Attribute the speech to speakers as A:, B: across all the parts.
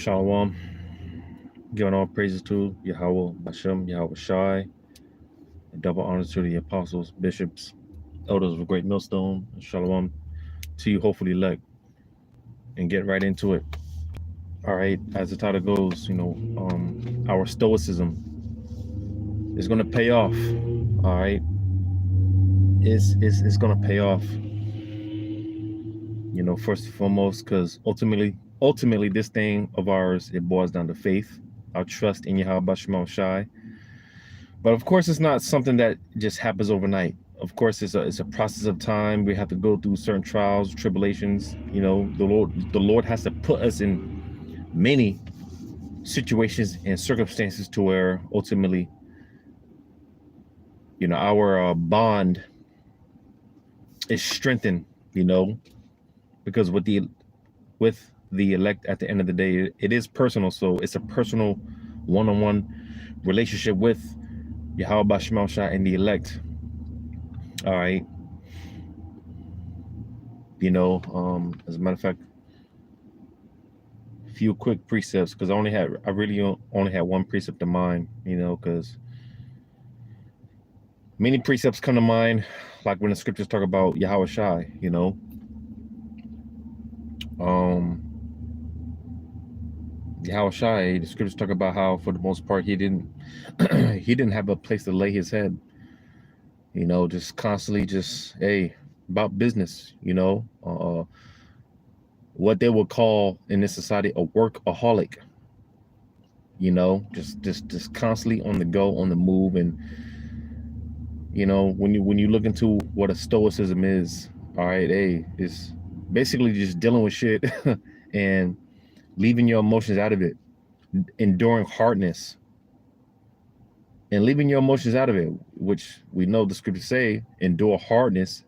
A: Shalom. Giving all praises to Yahweh, Bashem, Yahweh Shai, and double honors to the apostles, bishops, elders of a great millstone. Shalom to you, hopefully elect, and get right into it. All right, as the title goes, our stoicism is going to pay off. All right, it's going to pay off. First and foremost, because ultimately, this thing of ours, it boils down to faith, our trust in Yahweh Bashem Shai. But of course, it's not something that just happens overnight. Of course, it's a process of time. We have to go through certain trials, tribulations. The Lord has to put us in many situations and circumstances to where ultimately, our bond is strengthened. Because with the elect, at the end of the day, it is personal. So it's a personal, one-on-one relationship with Yahweh Bashem Shai and the elect. All right. As a matter of fact, a few quick precepts, because I really only had one precept in mind, because many precepts come to mind, like when the scriptures talk about Yahweh Shai, Yahweh Shai, the scriptures talk about how, for the most part, he didn't have a place to lay his head. Just constantly about business, what they would call in this society a workaholic, just constantly on the go, on the move. And, when you look into what a stoicism is, all right, it's basically just dealing with shit and leaving your emotions out of it, enduring hardness and leaving your emotions out of it, which we know the scriptures say, endure hardness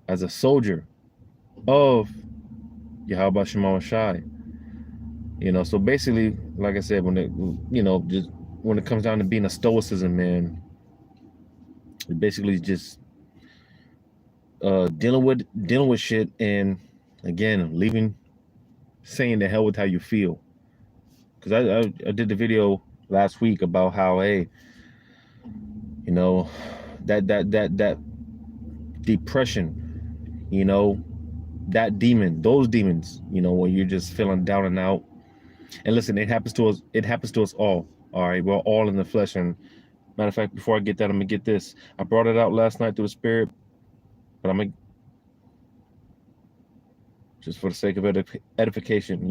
A: as a soldier of Yahweh Bashem Shai. So basically, like I said, when it comes down to being a stoicism, man, it basically just dealing with shit, and again, saying the hell with how you feel. Because I did the video last week about how, that depression, that demon, those demons, when you're just feeling down and out. And listen, it happens to us. It happens to us all. All right, we're all in the flesh. And matter of fact, before I get that, I'm gonna get this. I brought it out last night through the spirit, but I'm gonna, just for the sake of edification,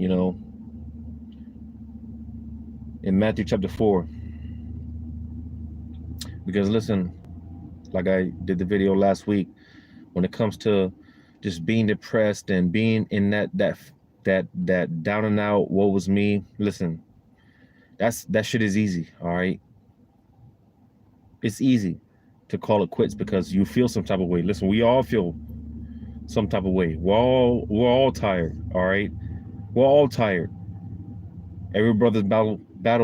A: in Matthew chapter 4. Because listen, like I did the video last week, when it comes to just being depressed and being in that down and out, woe was me, listen, that shit is easy. All right, it's easy to call it quits because you feel some type of way. Listen, we all feel some type of way. We're all tired. All right, we're all tired. Every brother's battle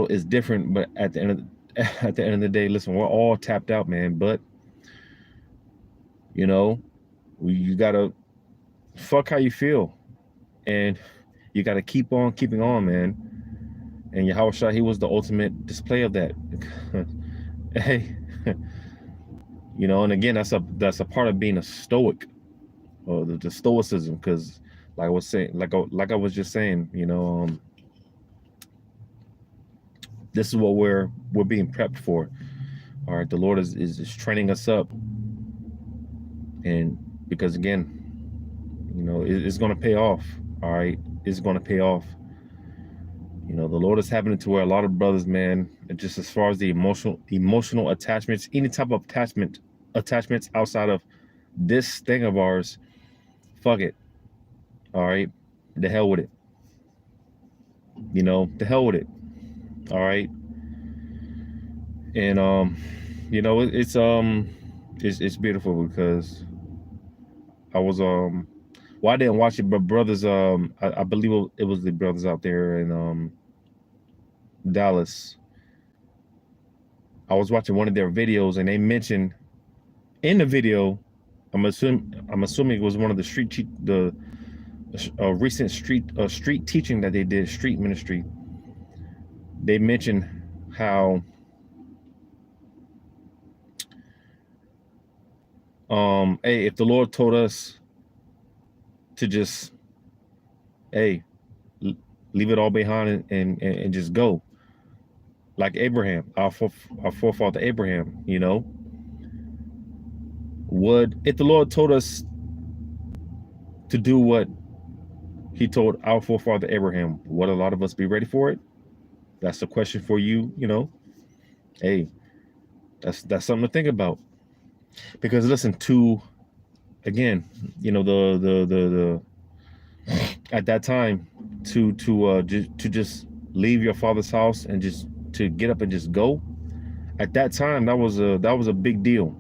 A: is different, but at the end of the day, listen, we're all tapped out, man. But you gotta fuck how you feel, and you gotta keep on keeping on, man. And Yahweh Shai, he was the ultimate display of that. Hey, and again, that's a part of being a stoic, or the stoicism, because like I was saying, like I was just saying, this is what we're being prepped for. All right, the Lord is training us up, and because again, it's going to pay off. All right, it's going to pay off. The Lord is happening to where a lot of brothers, man, just as far as the emotional attachments, any type of attachments outside of this thing of ours, fuck it. All right, the hell with it. The hell with it. All right. And it's beautiful, because I was I didn't watch it, but brothers, I believe it was the brothers out there in Dallas. I was watching one of their videos, and they mentioned in the video, I'm assuming it was one of the a recent street teaching that they did, street ministry. They mentioned how hey, if the Lord told us to just leave it all behind and just go, like Abraham, our forefather Abraham, would, if the Lord told us to do what he told our forefather Abraham, would a lot of us be ready for it? That's the question for you. Hey, that's something to think about. Because listen, to again, the at that time to just leave your father's house and just to get up and just go. At that time, that was a big deal.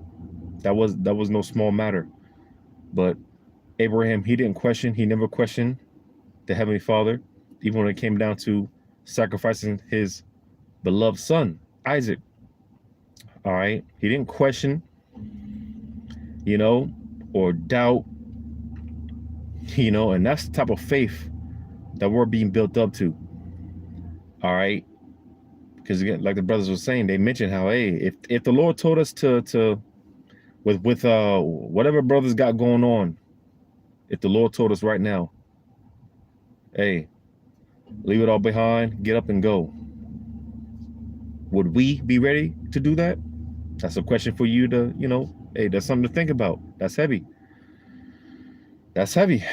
A: That was no small matter. But Abraham, he didn't question. He never questioned the Heavenly Father, even when it came down to sacrificing his beloved son, Isaac. All right. He didn't question, or doubt, and that's the type of faith that we're being built up to. All right. Because again, like the brothers were saying, they mentioned how, hey, if the Lord told us to with whatever brothers got going on, if the Lord told us right now, hey, leave it all behind, get up and go, would we be ready to do that? That's a question for you to, hey, that's something to think about. That's heavy. That's heavy.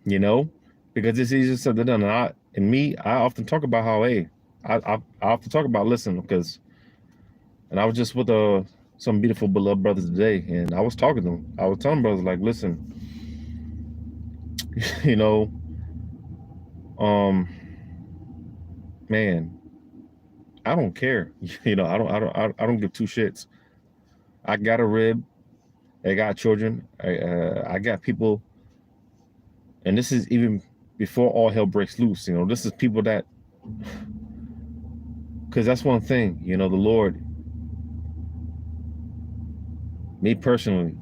A: Because it's easier said than done. And I often talk about how, hey, I often talk about, listen, and I was just with some beautiful beloved brothers today, and I was talking to them. I was telling brothers, like, listen, man, I don't care. I don't give two shits. I got a rib. I got children. I got people, and this is even before all hell breaks loose. This is people that, because that's one thing, the Lord, me personally,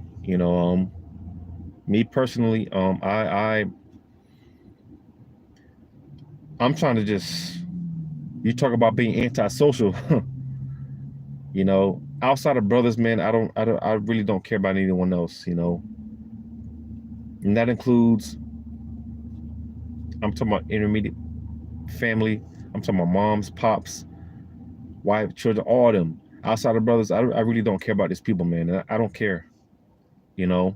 A: I'm trying to just, you talk about being antisocial, outside of brothers, man, I really don't care about anyone else, and that includes, I'm talking about intermediate family, I'm talking about moms, pops, wife, children, all of them. Outside of brothers, I really don't care about these people, man. I don't care, But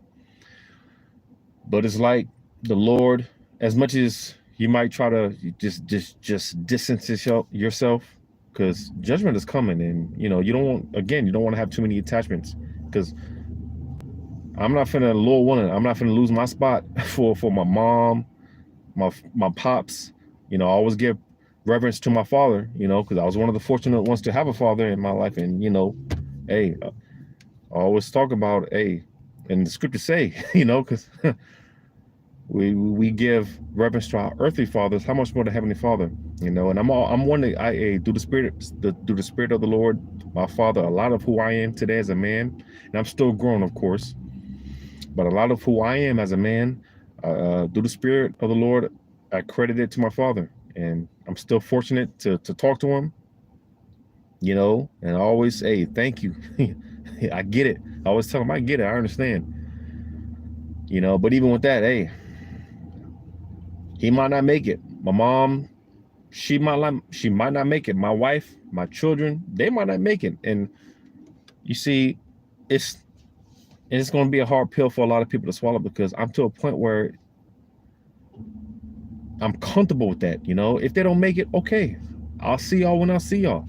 A: it's like the Lord, as much as you might try to just distance yourself, because judgment is coming, and you don't want to have too many attachments, because I'm not finna lure one. I'm not finna lose my spot for my mom, my pops. I always give reverence to my father, because I was one of the fortunate ones to have a father in my life. And, hey, I always talk about, hey, and the scriptures say, because we give reverence to our earthly fathers, how much more the Heavenly Father, and I'm wondering, through the Spirit of the Lord, my Father, a lot of who I am today as a man, and I'm still growing, of course, but a lot of who I am as a man, through the Spirit of the Lord, I credit it to my Father. And I'm still fortunate to talk to him, and I always say, thank you. I get it. I always tell him, I get it. I understand. But even with that, hey, he might not make it. My mom, she might not make it. My wife, my children, they might not make it. And you see, it's going to be a hard pill for a lot of people to swallow, because I'm to a point where I'm comfortable with that. If they don't make it, okay, I'll see y'all when I see y'all.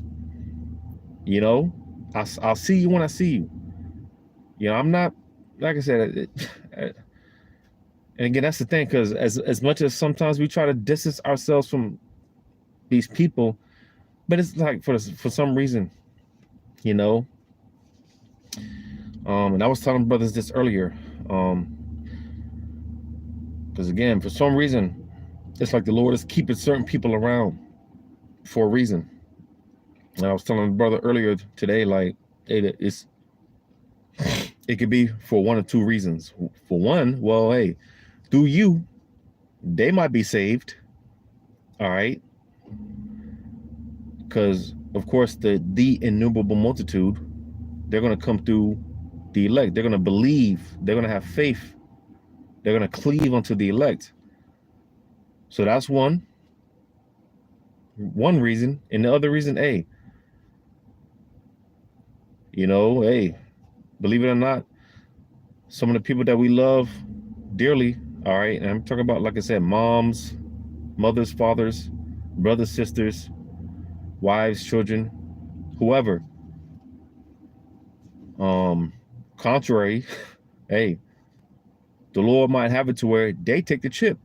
A: I'll see you when I see you. I'm not, like I said, and again, that's the thing, because as much as sometimes we try to distance ourselves from these people, but it's like for some reason, and I was telling brothers this earlier, because again, for some reason, it's like the Lord is keeping certain people around for a reason. And I was telling a brother earlier today, like, hey, it could be for one of two reasons. For one, well, hey, through you, They might be saved, all right, because of course the innumerable multitude, they're going to come through the elect. They're going to believe. They're going to have faith. They're going to cleave unto the elect. So that's one reason. And the other reason, hey, hey, believe it or not, some of the people that we love dearly, all right, and I'm talking about, like I said, moms, mothers, fathers, brothers, sisters, wives, children, whoever. Contrary, hey, the Lord might have it to where they take the chip,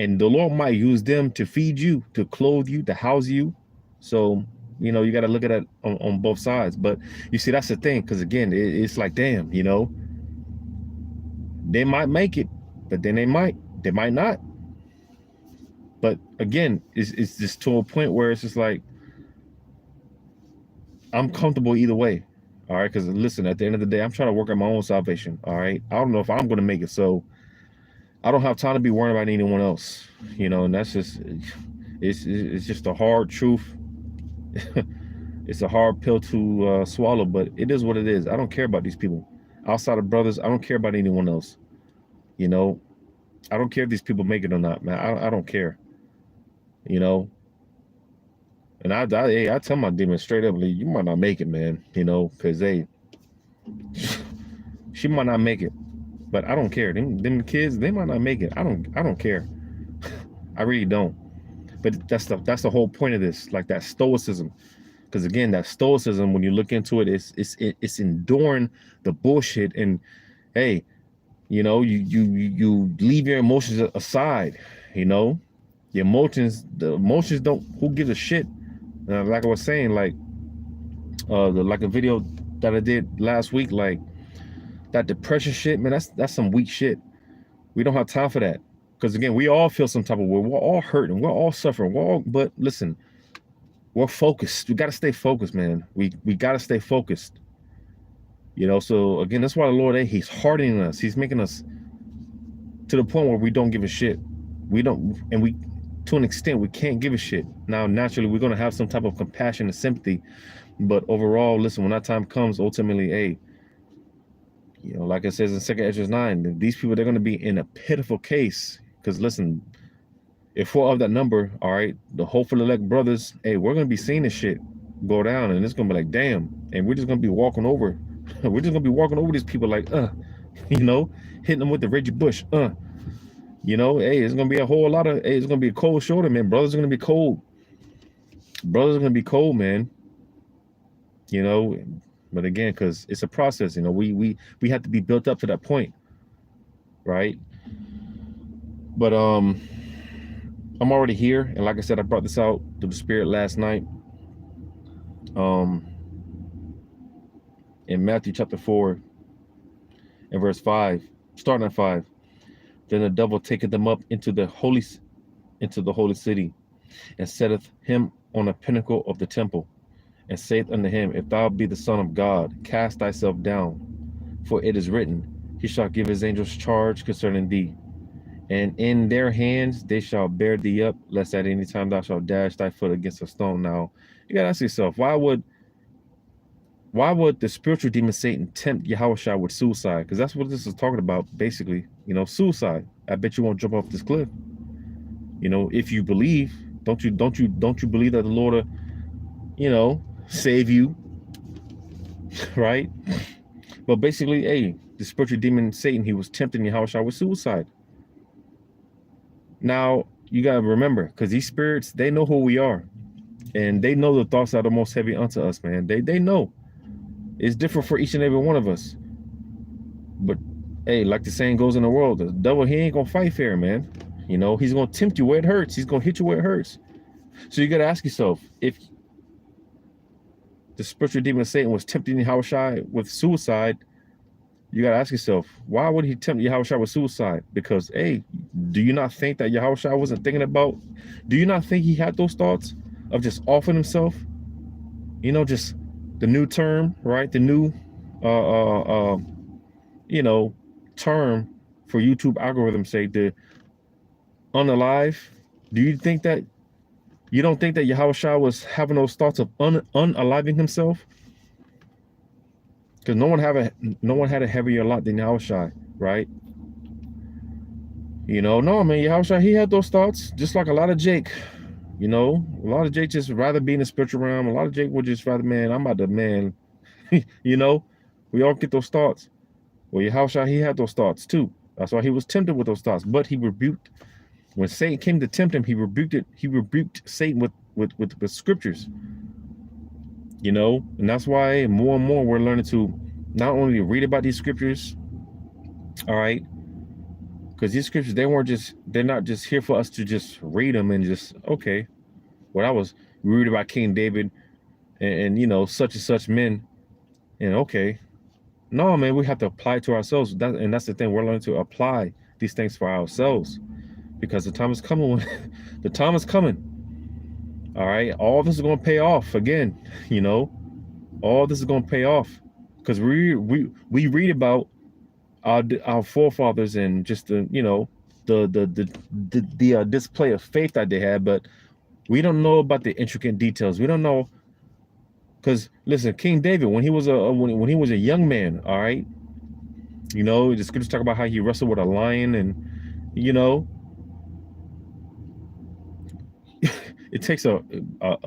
A: and the Lord might use them to feed you, to clothe you, to house you. So, you got to look at it on both sides. But you see, that's the thing, because again, it's like, damn, they might make it, but then they might not. But again, it's just to a point where it's just like, I'm comfortable either way. All right. Because listen, at the end of the day, I'm trying to work on my own salvation. All right. I don't know if I'm going to make it. So I don't have time to be worrying about anyone else, and that's just, it's just a hard truth. It's a hard pill to swallow, but it is what it is. I don't care about these people outside of brothers. I don't care about anyone else. I don't care if these people make it or not, man. I don't care. And I tell my demons straight up, you might not make it, man. Because she might not make it, but I don't care. Them kids, they might not make it. I don't care. I really don't. But that's the whole point of this, like that stoicism. Because again, that stoicism, when you look into it, it's enduring the bullshit. And hey, you leave your emotions aside. The emotions don't. Who gives a shit? Like I was saying, like like a video that I did last week, like that depression shit, man. That's some weak shit. We don't have time for that. Because again, we all feel some type of way. We're all hurting. We're all suffering. But listen, we're focused. We got to stay focused, man. We got to stay focused. So again, that's why the Lord, he's hardening us. He's making us to the point where we don't give a shit. To an extent, we can't give a shit. Now, naturally, we're going to have some type of compassion and sympathy. But overall, listen, when that time comes, ultimately, hey, like it says in 2 Ezra 9, these people, they're going to be in a pitiful case. Because listen, if we're of that number, all right, the hopeful elect brothers, hey, we're going to be seeing this shit go down. And it's going to be like, damn. And we're just going to be walking over. We're just going to be walking over these people like, hitting them with the Reggie Bush, hey, it's gonna be a whole lot of. Hey, it's gonna be a cold shoulder, man. Brothers are gonna be cold. Brothers are gonna be cold, man. But again, because it's a process. We have to be built up to that point, right? But I'm already here, and like I said, I brought this out to the Spirit last night. In Matthew chapter 4, and verse 5, starting at 5. Then the devil taketh them up into the holy city, and setteth him on a pinnacle of the temple, and saith unto him, If thou be the Son of God, cast thyself down. For it is written, He shall give his angels charge concerning thee, and in their hands they shall bear thee up, lest at any time thou shalt dash thy foot against a stone. Now, you gotta ask yourself, why would the spiritual demon Satan tempt Yahushua with suicide? Because that's what this is talking about, basically. Suicide. I bet you won't jump off this cliff. If you believe, don't you believe that the Lord will, save you, right? But basically, hey, the spiritual demon Satan, he was tempting Yahushua with suicide. Now you gotta remember, because these spirits, they know who we are, and they know the thoughts that are the most heavy unto us, man. They know. It's different for each and every one of us. But hey, like the saying goes in the world, the devil, he ain't gonna fight fair, man. He's gonna tempt you where it hurts. He's gonna hit you where it hurts. So you gotta ask yourself, if the spiritual demon Satan was tempting Yahushua with suicide, you gotta ask yourself, why would he tempt Yahushua with suicide? Because, hey, do you not think that Yahushua wasn't thinking about? Do you not think he had those thoughts of just offering himself? Just the new term, right? The new, term for YouTube algorithm say unalive, do you think that you don't think that Yahushua was having those thoughts of unaliving himself? Because no one had a heavier lot than Yahushua, right? No, man, Yahushua, he had those thoughts, just like a lot of Jake. A lot of Jake just rather be in the spiritual realm. A lot of Jake would just rather, man, I'm about to, man, we all get those thoughts. Well, Yahushua, he had those thoughts too. That's why he was tempted with those thoughts. But he rebuked, when Satan came to tempt him, he rebuked it. He rebuked Satan with scriptures. And that's why more and more we're learning to not only read about these scriptures, all right, because these scriptures, they're not just here for us to just read them and just, okay, we read about King David and such and such men, and okay. No, man, we have to apply it to ourselves. That's the thing. We're learning to apply these things for ourselves, because the time is coming the time is coming. All right. All this is going to pay off again. All this is going to pay off, because we read about our forefathers and just the display of faith that they had, but we don't know about the intricate details. We don't know. Because listen, King David, when he was a young man, all right, the scriptures talk about how he wrestled with a lion, and it takes a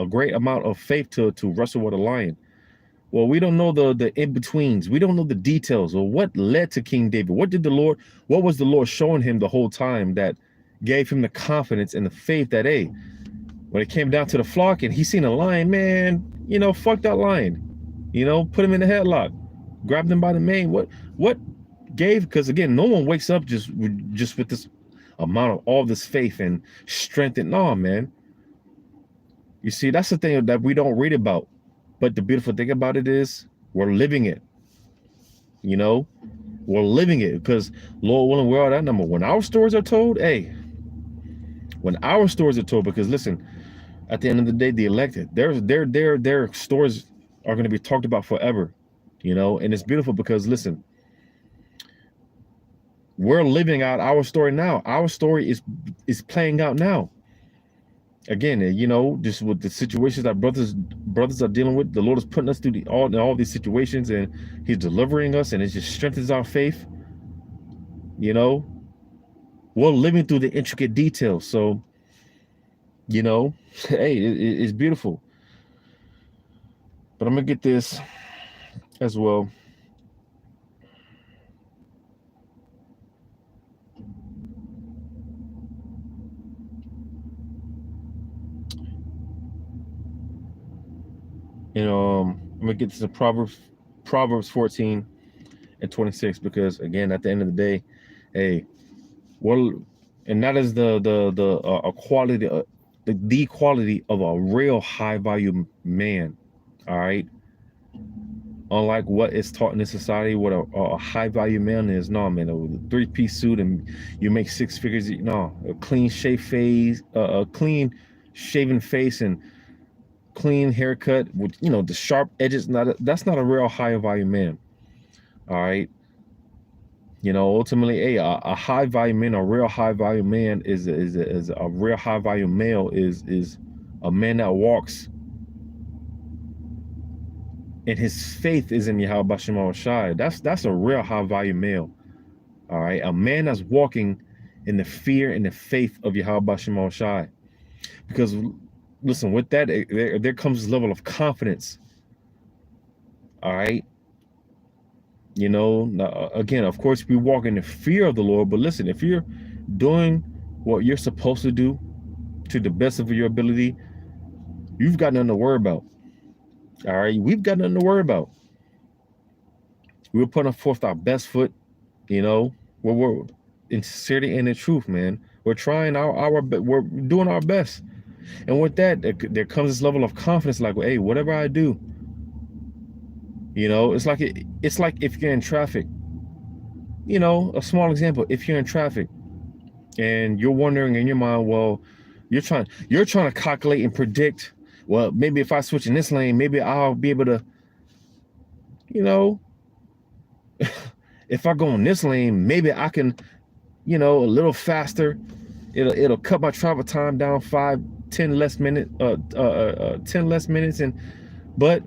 A: great amount of faith to wrestle with a lion. Well, we don't know the in-betweens. We don't know the details or what led to King David. What was the Lord showing him the whole time that gave him the confidence and the faith that, hey, when it came down to the flock and he seen a lion, man, fuck that lion. Put him in the headlock, grabbed him by the mane. What gave? Because again, no one wakes up just with this amount of all this faith and strength. And no, man. You see, that's the thing that we don't read about. But the beautiful thing about it is we're living it. We're living it, because Lord willing, we're all that number. When our stories are told, because listen, at the end of the day, the elected, their stories are going to be talked about forever, and it's beautiful because listen, we're living out our story now. Our story is playing out now. Again, just with the situations that brothers are dealing with, the Lord is putting us through all these situations, and He's delivering us, and it just strengthens our faith. We're living through the intricate details. So, hey, it's beautiful. But I'm gonna get this as well. I'm gonna get this in Proverbs 14 and 26, because again, at the end of the day, hey, and that is the quality, the quality of a real high value man. All right. Unlike what is taught in this society, what a high value man is. No, man, a 3-piece suit and you make 6 figures. No, a clean shaved face, a clean shaven face and clean haircut with the sharp edges. That's not a real high value man. All right. Ultimately, a high value man, a real high value man is a real high value male is a man that walks and his faith is in Yahweh Bashim Shai. That's a real high value male. All right. A man that's walking in the fear and the faith of Yahweh Bashim Shai. Because listen, with that, there comes this level of confidence. All right. Again, of course, we walk in the fear of the Lord. But listen, if you're doing what you're supposed to do to the best of your ability, you've got nothing to worry about. All right. We've got nothing to worry about. We're putting forth our best foot, we're in sincerity and in truth, man. We're trying we're doing our best. And with that, there comes this level of confidence, like, hey, whatever I do, it's like if you're in traffic, a small example, if you're in traffic and you're wondering in your mind, well, you're trying to calculate and predict, well, maybe if I switch in this lane, maybe I'll be able to, if I go in this lane, maybe I can, a little faster. It'll cut my travel time down 10 less minutes, 10 less minutes. And but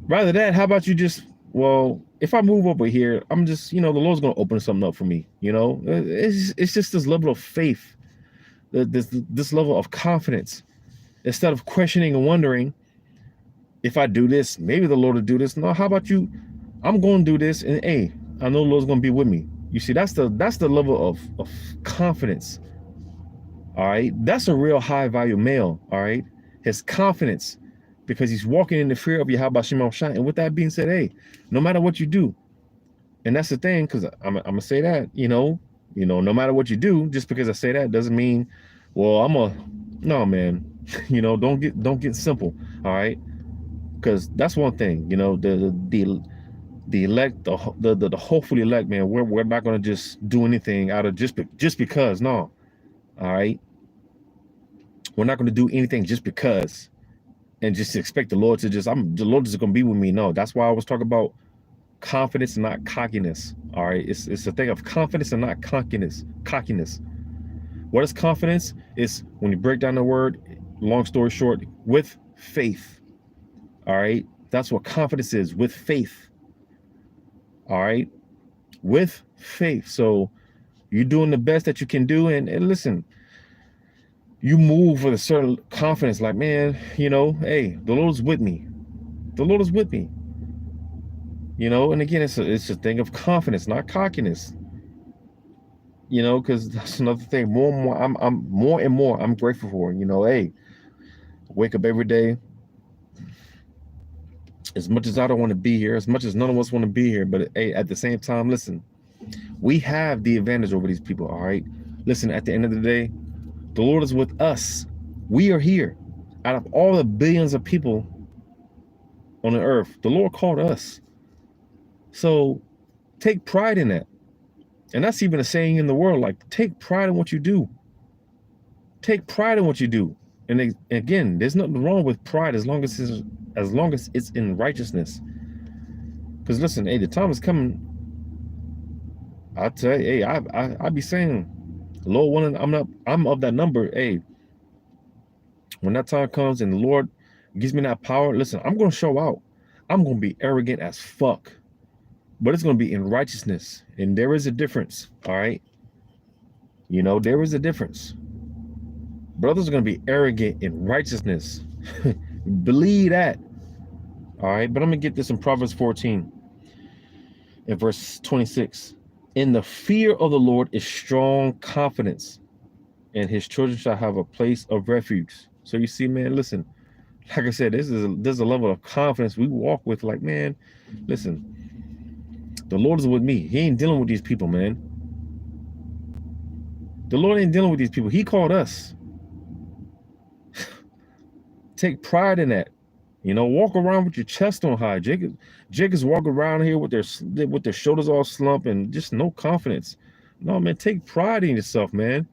A: rather that, how about you just, well, if I move over here, I'm just, the Lord's gonna open something up for me. It's just this level of faith, this level of confidence. Instead of questioning and wondering, if I do this, maybe the Lord will do this. No, how about you? I'm going to do this, and hey, I know the Lord's going to be with me. You see, that's the level of confidence. All right, that's a real high value male. All right, his confidence, because he's walking in the fear of Yahweh Shema Shai. And with that being said, hey, no matter what you do, and that's the thing, because I'm gonna say that, no matter what you do, just because I say that doesn't mean, well, no, man, don't get simple. All right, because that's one thing, the elect, the hopefully elect, man, we're not going to just do anything out of just because. No. All right, we're not going to do anything just because and just expect the Lord to the Lord is going to be with me. No, that's why I was talking about confidence and not cockiness. All right, it's a thing of confidence and not cockiness. What is confidence? It's when you break down the word, long story short, with faith. All right, that's what confidence is, with faith. All right, with faith. So you're doing the best that you can do, and listen, you move with a certain confidence, like, man, hey, the Lord is with me. The Lord is with me. And again, it's a thing of confidence, not cockiness. Because that's another thing. More and more, I'm more and more I'm grateful for. Hey, wake up every day. As much as I don't want to be here, as much as none of us want to be here, but hey, at the same time, listen, we have the advantage over these people. All right, listen, at the end of the day, the Lord is with us. We are here. Out of all the billions of people on the earth, the Lord called us. So take pride in that. And that's even a saying in the world, like, take pride in what you do. Take pride in what you do. And again, there's nothing wrong with pride as long as it's in righteousness. Because listen, hey, the time is coming. I tell you, hey, I be saying, Lord willing, I'm of that number. Hey, when that time comes and the Lord gives me that power, listen, I'm gonna show out. I'm gonna be arrogant as fuck. But it's gonna be in righteousness. And there is a difference. All right. There is a difference. Brothers are going to be arrogant in righteousness. Believe that. All right. But I'm going to get this in Proverbs 14 and verse 26. In the fear of the Lord is strong confidence, and his children shall have a place of refuge. So you see, man, listen, like I said, there's a level of confidence we walk with, like, man, listen, the Lord is with me. He ain't dealing with these people, man. The Lord ain't dealing with these people. He called us. Take pride in that. Walk around with your chest on high. Jacob's walking around here with their shoulders all slumped and just no confidence. No, man, take pride in yourself, man.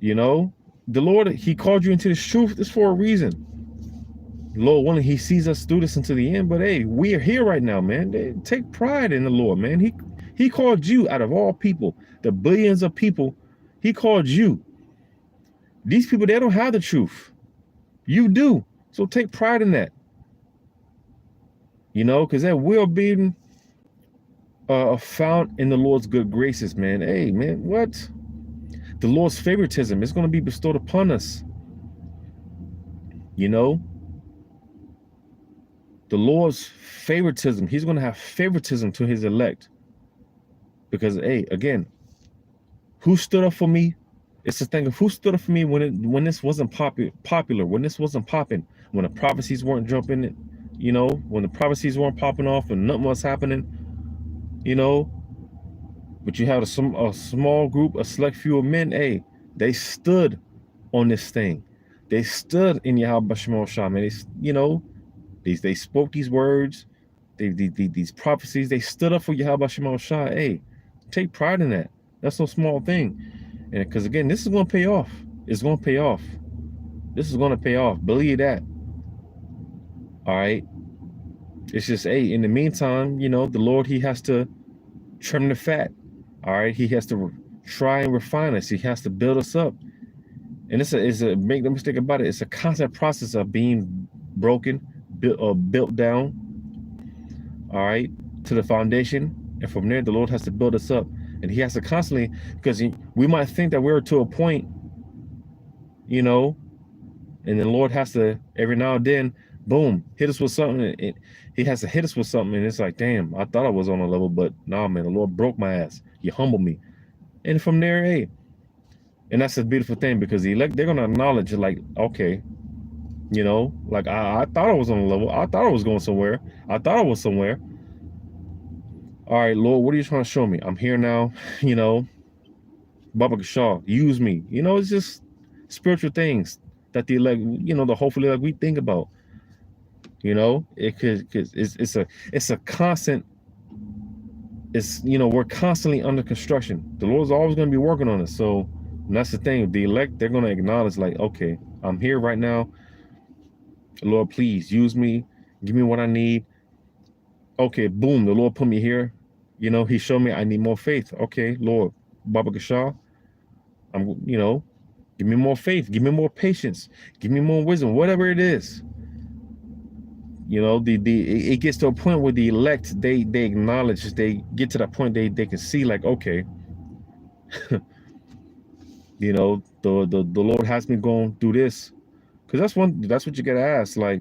A: The Lord, he called you into this truth. This for a reason. Lord willing, he sees us through this until the end. But hey, we are here right now, man. Take pride in the Lord, man. He called you out of all people, the billions of people. He called you. These people, they don't have the truth. You do. So take pride in that. Because that will be found in the Lord's good graces, man. Hey, man, what? The Lord's favoritism is going to be bestowed upon us. The Lord's favoritism, he's going to have favoritism to his elect. Because, hey, again, who stood up for me? It's the thing of who stood up for me when this wasn't popular, when this wasn't popping, when the prophecies weren't jumping, when the prophecies weren't popping off and nothing was happening, But you have a small group, a select few of men, hey, they stood on this thing. They stood in Yahweh Shema Shah, man. They spoke these words, these prophecies. They stood up for Yahweh Shema Shah. Hey, take pride in that. That's no small thing. And because again, this is going to pay off. It's going to pay off. This is going to pay off. Believe that. All right. It's just, hey, in the meantime, the Lord, he has to trim the fat. All right. He has to try and refine us. He has to build us up. And make no mistake about it, it's a constant process of being broken, built down, all right, to the foundation. And from there, the Lord has to build us up. And he has to constantly, because we might think that we're to a point, you know, and the Lord has to, every now and then, boom, hit us with something. He has to hit us with something. And it's like, damn, I thought I was on a level, but nah, man, the Lord broke my ass. You humbled me. And from there, hey, and that's a beautiful thing, because the elect, they're going to acknowledge, like, okay, you know, like I thought I was on a level. I thought I was going somewhere. I thought I was somewhere. All right, Lord, what are you trying to show me? I'm here now, you know, Baba Kashaw, use me. You know, it's just spiritual things that the elect, you know, the hopefully like we think about. You know, it's a constant, it's, you know, we're constantly under construction. The Lord's always going to be working on us. So that's the thing. The elect, they're going to acknowledge, like, okay, I'm here right now. Lord, please use me. Give me what I need. Okay, boom, the Lord put me here. You know, he showed me I need more faith. Okay, Lord, Baba Gashaw, you know, give me more faith. Give me more patience. Give me more wisdom, whatever it is. You know, it gets to a point where the elect, they acknowledge, they get to that point, they can see, like, okay, you know, the Lord has me going through this. Because that's what you got to ask. Like,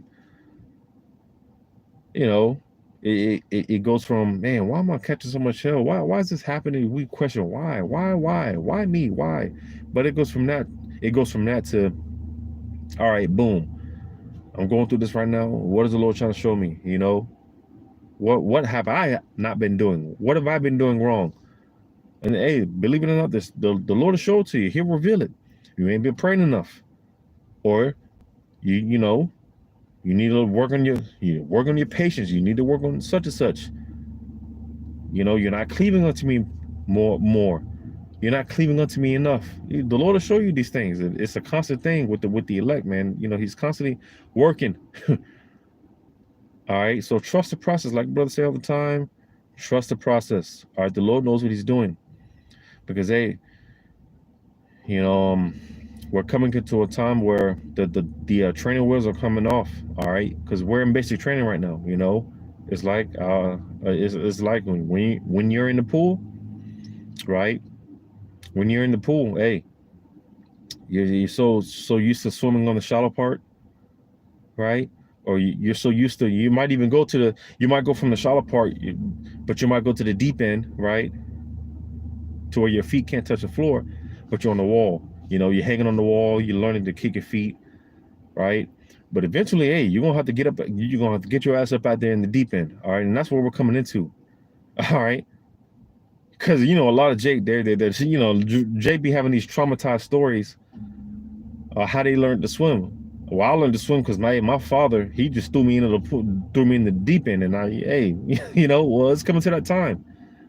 A: you know, it goes from, man, why am I catching so much hell? Why is this happening? We question why me? Why? But it goes from that to, all right, boom, I'm going through this right now. What is the Lord trying to show me? You know, what have I not been doing? What have I been doing wrong? And hey, believe it or not, the Lord will show it to you. He'll reveal it. You ain't been praying enough, or you know, you need to work on your patience. You need to work on such and such. You know, you're not cleaving unto me more. You're not cleaving unto me enough. The Lord will show you these things. It's a constant thing with the elect, man. You know, he's constantly working. All right. So trust the process, like brother say all the time. Trust the process. All right. The Lord knows what he's doing. Because hey, you know, we're coming into a time where the training wheels are coming off. All right, because we're in basic training right now. You know, it's like it's like when you're in the pool, right? When you're in the pool, hey, you're so used to swimming on the shallow part, right? Or you're so used to, you might even go from the shallow part, but you might go to the deep end, right? To where your feet can't touch the floor, but you're on the wall. You know, you're hanging on the wall, you're learning to kick your feet, right? But eventually, hey, you're gonna have to get up, you're gonna have to get your ass up out there in the deep end, all right? And that's what we're coming into, all right? Because, you know, a lot of Jake, they're you know, Jake be having these traumatized stories how they learned to swim. Well, I learned to swim because my father, he just threw me into the pool, threw me in the deep end, and hey, you know, well, it's coming to that time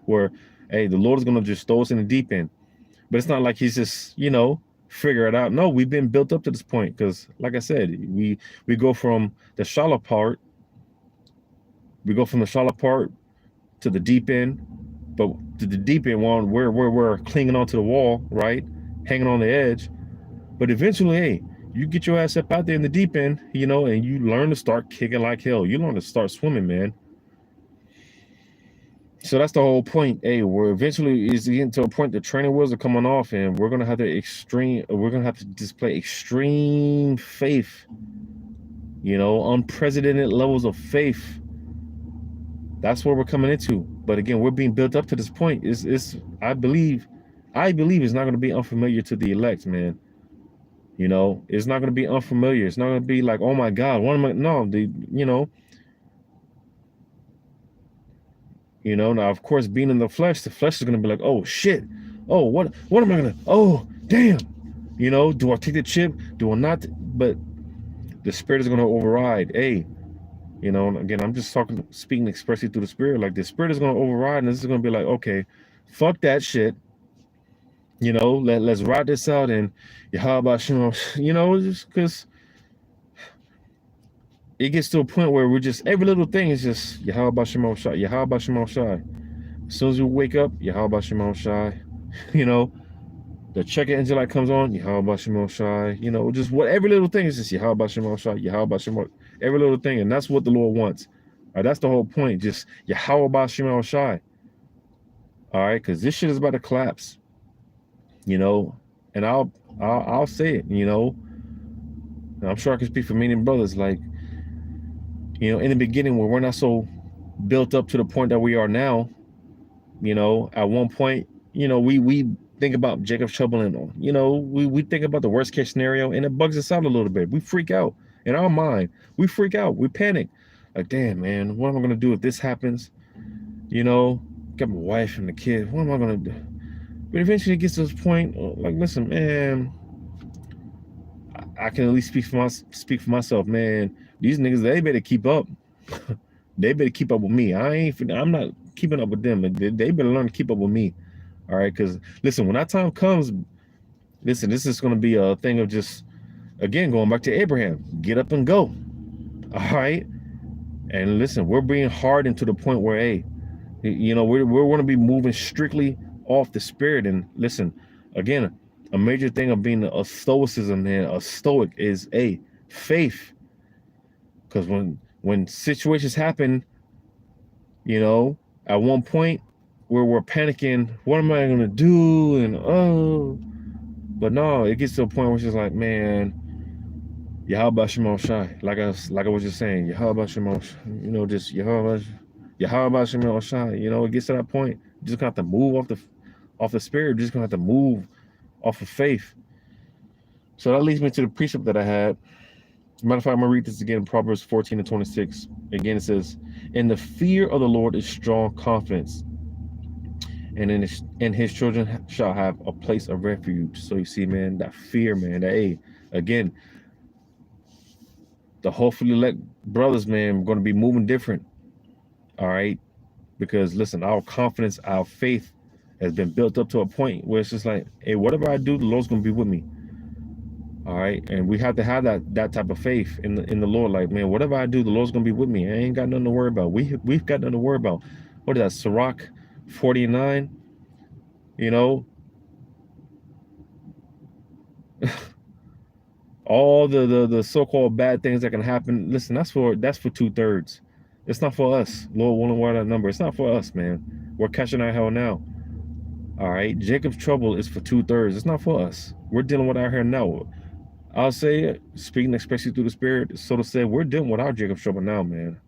A: where, hey, the Lord is gonna just throw us in the deep end. But it's not like he's just, you know, figure it out. No, we've been built up to this point because, like I said, we go from the shallow part. We go from the shallow part to the deep end, but to the deep end one where we're clinging onto the wall, right, hanging on the edge. But eventually, hey, you get your ass up out there in the deep end, you know, and you learn to start kicking like hell. You learn to start swimming, man. So that's the whole point. Hey, we're eventually is getting to a point the training wheels are coming off, and we're gonna have to display extreme faith, you know, unprecedented levels of faith. That's what we're coming into. But again, we're being built up to this point. I believe it's not gonna be unfamiliar to the elect, man. You know, it's not gonna be unfamiliar. It's not gonna be like, oh my God, you know, now, of course, being in the flesh is going to be like, oh, shit. Oh, what am I going to, oh, damn. You know, do I take the chip? Do I not? But the spirit is going to override. Hey, you know, and again, I'm just speaking expressly through the spirit. Like the spirit is going to override, and this is going to be like, okay, fuck that shit. You know, let's ride this out. And how about, you know, just because it gets to a point where we're just, every little thing is just, Yahweh Shai. As soon as we wake up, Yahweh Shai. You know, The check engine light comes on, Yahweh Shemel Shai, you know, just what every little thing is just Yahweh Shemel Shai, Yahweh Shemel, every little thing, and that's what the Lord wants. All right, that's the whole point, just Yahweh Shemel Shai. All right, because this shit is about to collapse, you know, and I'll say it, you know, and I'm sure I can speak for many brothers, like, you know, in the beginning when we're not so built up to the point that we are now, you know, at one point, you know, we think about Jacob's trouble and, you know, we think about the worst case scenario and it bugs us out a little bit. We freak out in our mind. We freak out. We panic. Like, damn, man, what am I going to do if this happens? You know, got my wife and the kids. What am I going to do? But eventually it gets to this point, like, listen, man, I can at least speak for myself, man. These niggas, they better keep up. They better keep up with me. I'm not keeping up with them. They better learn to keep up with me. All right, because listen, when that time comes, listen, this is going to be a thing of just, again, going back to Abraham, get up and go. All right, and listen, we're being hardened to the point where, hey, you know, we're going to be moving strictly off the spirit. And listen, again, a major thing of being a stoicism and a stoic is a faith. Because when situations happen, you know, at one point where we're panicking, what am I gonna do? And but no, it gets to a point where it's just like, man, Yahweh Shemel Shai. Like I was just saying, Yahweh Shemel, you know, just Yahweh Shemel Shai. You know, it gets to that point, you just gonna have to move off the spirit. You're just gonna have to move off of faith. So that leads me to the precept that I had. Matter of fact, I'm gonna read this again, Proverbs 14:26. Again, it says, "In the fear of the Lord is strong confidence, and in his children shall have a place of refuge." So you see, man, that fear, man, that, hey, again, the hopefully elect brothers, man, we're gonna be moving different. All right, because listen, our confidence, our faith has been built up to a point where it's just like, hey, whatever I do, the Lord's gonna be with me. All right, and we have to have that type of faith in the Lord. Like, man, whatever I do, the Lord's gonna be with me. I ain't got nothing to worry about. We've got nothing to worry about. What is that? Sirach 49. You know, all the so-called bad things that can happen. Listen, that's for 2/3. It's not for us. Lord willing, where that number. It's not for us, man. We're catching our hell now. All right, Jacob's trouble is for 2/3. It's not for us. We're dealing with our hell now. I'll say it, speaking especially through the spirit, so to say, we're dealing with our Jacob's trouble now, man.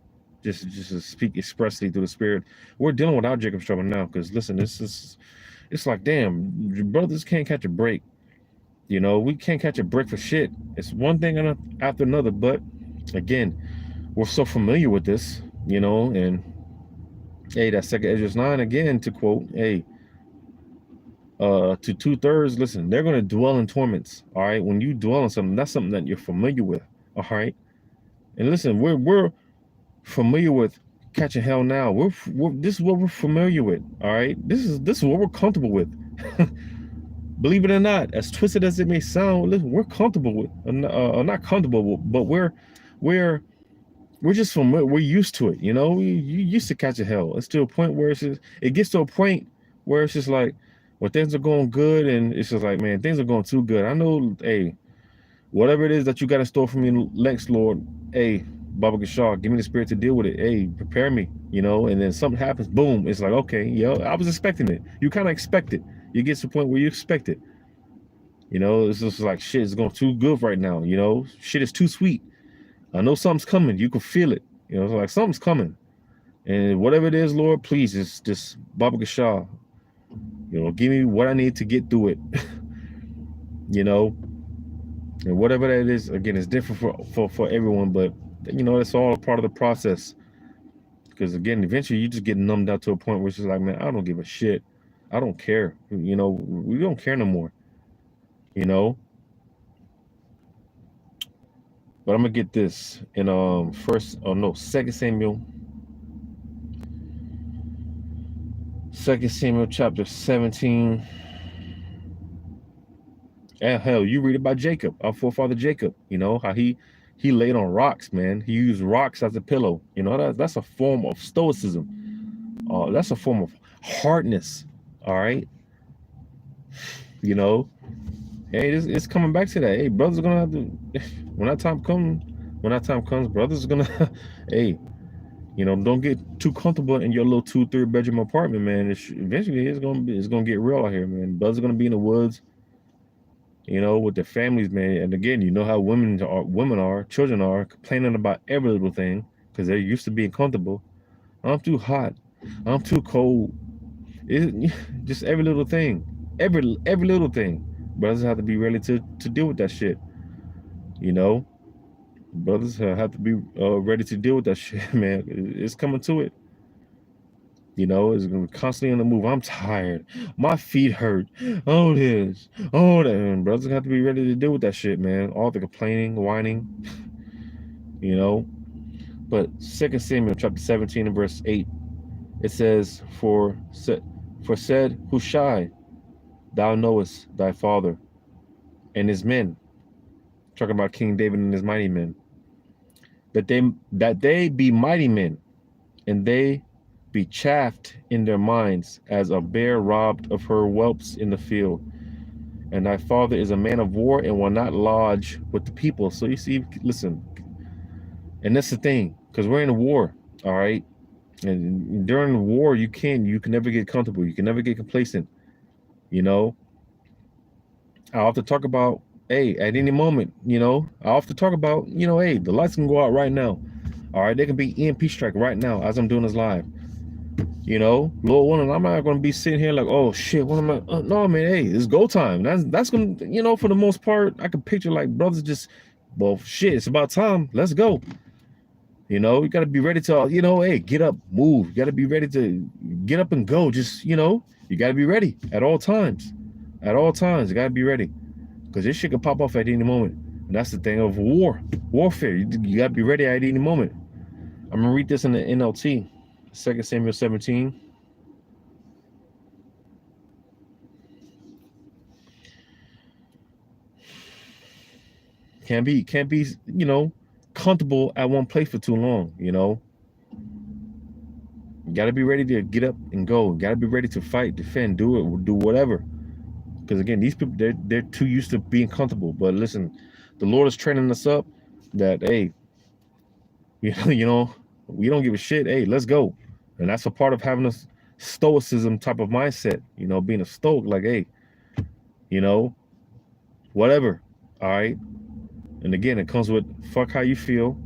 A: Just to speak expressly through the spirit, we're dealing with our Jacob's trouble now. Because listen, it's like, damn, your brothers can't catch a break. You know, we can't catch a break for shit. It's one thing after another. But again, we're so familiar with this, you know. And hey, that second Ezra 9 again, to quote, hey, to 2/3, listen, they're going to dwell in torments. All right, when you dwell in something, that's something that you're familiar with. All right, and listen, we're familiar with catching hell now. This is what we're familiar with. All right, this is what we're comfortable with. Believe it or not, as twisted as it may sound, listen, we're comfortable with, not comfortable with, but we're just familiar. We're used to it. You know, you used to catching hell. It's to a point where it gets to a point where it's just like, when things are going good, and it's just like, man, things are going too good. I know, hey, whatever it is that you got in store for me next, Lord, hey, Baba Gashar, give me the spirit to deal with it. Hey, prepare me, you know, and then something happens, boom, it's like, okay, yo, I was expecting it. You kind of expect it. You get to the point where you expect it. You know, it's just like, shit is going too good right now, you know, shit is too sweet. I know something's coming. You can feel it. You know, it's like something's coming. And whatever it is, Lord, please, just Baba Gashar, you know, give me what I need to get through it. You know, and whatever that is, again, it's different for everyone, but you know, it's all a part of the process. Because again, eventually you just get numbed out to a point where it's just like, man, I don't give a shit. I don't care. You know, we don't care no more. You know. But I'm gonna get this in 2 Samuel. 2 Samuel chapter 17. And hell, you read about Jacob, our forefather Jacob, you know, how he laid on rocks, man. He used rocks as a pillow. You know, that's a form of stoicism. That's a form of hardness. All right. You know, hey, it's coming back to that. Hey, brothers are gonna have to when that time comes, brothers are gonna hey, don't get too comfortable in your little 2-3 bedroom apartment, man. Eventually it's gonna get real out here, man. Brothers are gonna be in the woods, with their families, man. And again, you know how children are complaining about every little thing because they're used to being comfortable. I'm too hot. I'm too cold. Just every little thing, every little thing. Brothers have to be ready to deal with that shit. Brothers have to be ready to deal with that shit, man. It's coming to it. It's gonna be constantly on the move. I'm tired. My feet hurt. Oh this. Oh that. And brothers have to be ready to deal with that shit, man. All the complaining, whining. But 2 Samuel chapter 17 and verse 8, it says, For said Hushai, thou knowest thy father and his men, talking about King David and his mighty men, that they be mighty men, and they be chafed in their minds as a bear robbed of her whelps in the field. And thy father is a man of war and will not lodge with the people. So you see, listen, and that's the thing, because we're in a war, all right? And during the war, you can never get comfortable. You can never get complacent. I often talk about, hey, at any moment, I often talk about, hey, the lights can go out right now. All right, there can be EMP strike right now as I'm doing this live. Lord willing, I'm not going to be sitting here like, oh shit, what am I? No, man, hey, it's go time. That's going to, for the most part, I can picture like brothers just, well, shit, it's about time. Let's go. You got to be ready to, hey, get up, move. You got to be ready to get up and go. Just, you got to be ready at all times. At all times, you got to be ready. Because this shit can pop off at any moment. And that's the thing of warfare. You got to be ready at any moment. I'm going to read this in the NLT, 2 Samuel 17. Can't be, comfortable at one place for too long, You got to be ready to get up and go. Got to be ready to fight, defend, do whatever. Because again, these people, they're too used to being comfortable. But listen, the Lord is training us up that, hey, we don't give a shit. Hey, let's go. And that's a part of having a stoicism type of mindset, being a stoic, like, hey, whatever. All right. And again, it comes with fuck how you feel.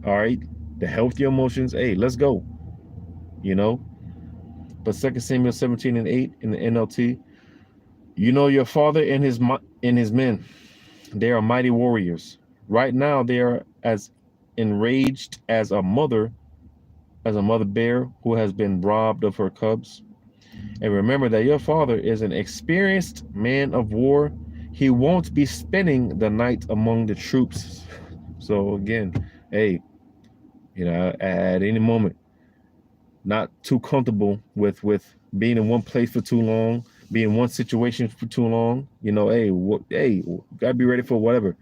A: All right. The hell with your emotions. Hey, let's go. But 2 Samuel 17 and 8 in the NLT, your father and his men, they are mighty warriors. Right now, they are as enraged as a mother bear who has been robbed of her cubs. And remember that your father is an experienced man of war. He won't be spending the night among the troops. So again, hey, at any moment, not too comfortable with being in one place for too long, be in one situation for too long. Hey, gotta be ready for whatever.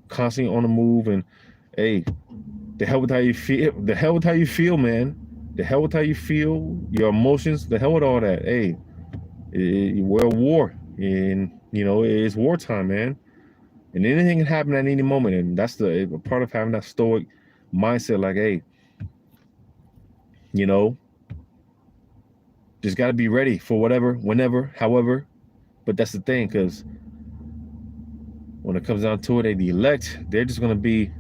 A: Constantly on the move, and hey, the hell with how you feel. The hell with how you feel, man. The hell with how you feel, your emotions. The hell with all that. Hey, we're at war, and it's wartime, man. And anything can happen at any moment, and that's the part of having that stoic mindset. Like, hey, just got to be ready for whatever, whenever, however. But that's the thing, because when it comes down to it, the elect, they're just going to be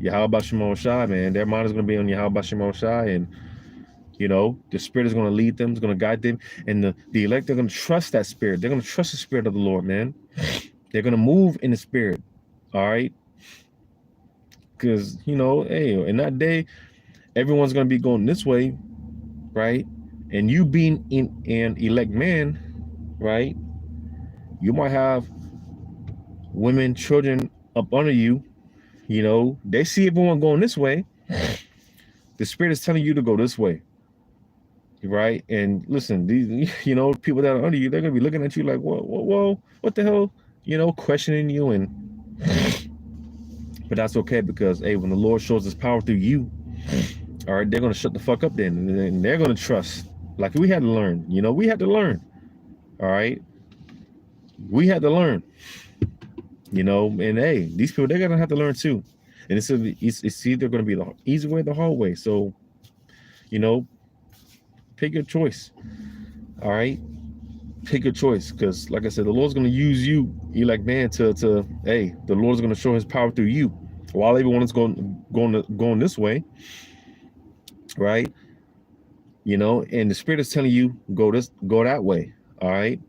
A: Yahweh Shema Shai, man. Their mind is going to be on Yahweh Shema Shai, and the Spirit is going to lead them, it's going to guide them, and the elect are going to trust that Spirit. They're going to trust the Spirit of the Lord, man. They're going to move in the Spirit, all right? Because hey, in that day, everyone's going to be going this way, right? And you being an elect man, right? You might have women, children up under you. They see everyone going this way. The Spirit is telling you to go this way, right? And listen, these, people that are under you, they're gonna be looking at you like, whoa, what the hell, questioning you, but that's okay, because hey, when the Lord shows His power through you, all right, they're gonna shut the fuck up then, and they're gonna trust. Like we had to learn, we had to learn, all right. We had to learn, you know, and hey, these people, they're gonna have to learn too. And it's either gonna be the easy way or the hard way. So, you know, pick your choice. All right. Pick your choice. Because like I said, the Lord's gonna use you, like man, to hey, the Lord's gonna show his power through you. While everyone is going this way, right? You know, and the Spirit is telling you go that way. All right.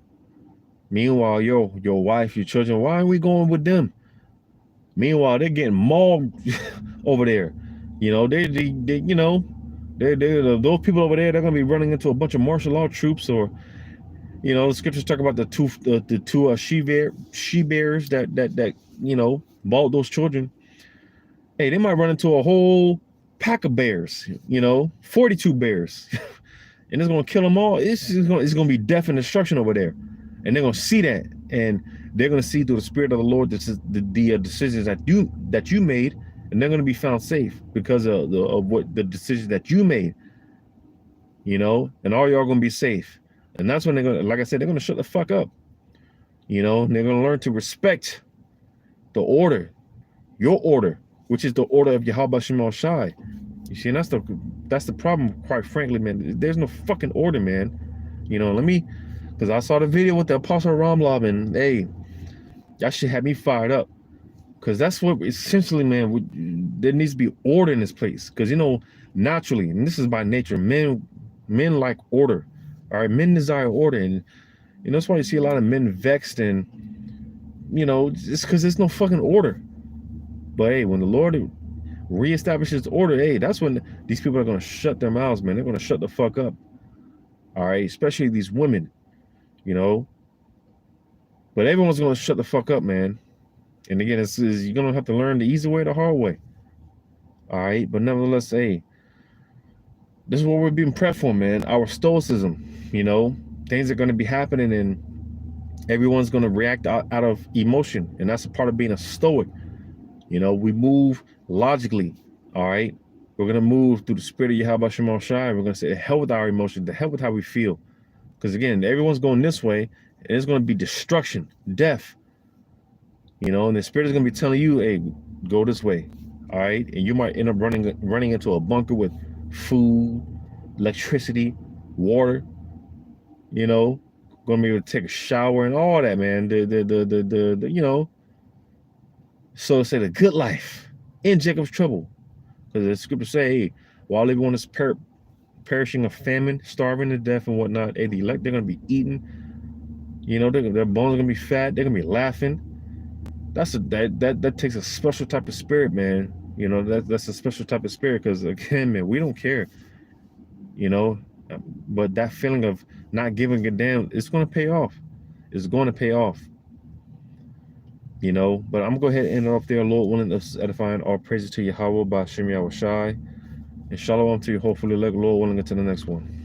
A: Meanwhile, your wife, your children, why are we going with them? Meanwhile, they're getting mauled over there. You know, they you know, those people over there. They're gonna be running into a bunch of martial law troops, or you know, the scriptures talk about the two she bears that you know mauled those children. Hey, they might run into a whole pack of bears. You know, 42 bears, and it's gonna kill them all. It's gonna be death and destruction over there, and they're gonna see that, and they're gonna see through the Spirit of the Lord the decisions that you made, and they're gonna be found safe because of the decisions that you made. You know, and all y'all gonna be safe, and that's when they're gonna, like I said, they're gonna shut the fuck up. You know, and they're gonna learn to respect the order, your order, which is the order of Yahweh Shema Shai. You see, and that's the problem, quite frankly, man. There's no fucking order, man. You know, because I saw the video with the Apostle Ramlab, and hey, that shit had me fired up. Because that's what essentially, man, there needs to be order in this place. Because, you know, naturally, and this is by nature, men like order. All right, men desire order, and you know that's why you see a lot of men vexed, and you know, it's because there's no fucking order. But hey, when the Lord reestablishes order, hey, that's when these people are gonna shut their mouths, man. They're gonna shut the fuck up. All right, especially these women, you know. But everyone's gonna shut the fuck up, man. And again, you're gonna have to learn the easy way or the hard way. All right, but nevertheless, hey, this is what we're being prepped for, man. Our stoicism, you know, things are gonna be happening, and everyone's gonna react out of emotion, and that's a part of being a stoic. You know, we move logically. All right, we're gonna move through the Spirit of Yahweh Shema Shai. We're gonna say, the hell with our emotions, the hell with how we feel, because again, everyone's going this way, and it's gonna be destruction, death. You know, and the Spirit is gonna be telling you, hey, go this way. All right, and you might end up running into a bunker with food, electricity, water. You know, gonna be able to take a shower and all that, man. The you know, so to say, the good life in Jacob's trouble, because the scripture say, hey, while everyone is perishing of famine, starving to death and whatnot, hey, the elect, they're gonna be eating. You know, their bones are gonna be fat. They're gonna be laughing. That takes a special type of spirit, man. You know, that's a special type of spirit, because again, man, we don't care. You know, but that feeling of not giving a damn, it's going to pay off. It's going to pay off. You know, but I'm going to go ahead and end it off there. Lord willing, us edifying. All praises to Yahweh by Shem Yahweh Shai. And shalom to you. Hopefully, Lord willing, until the next one.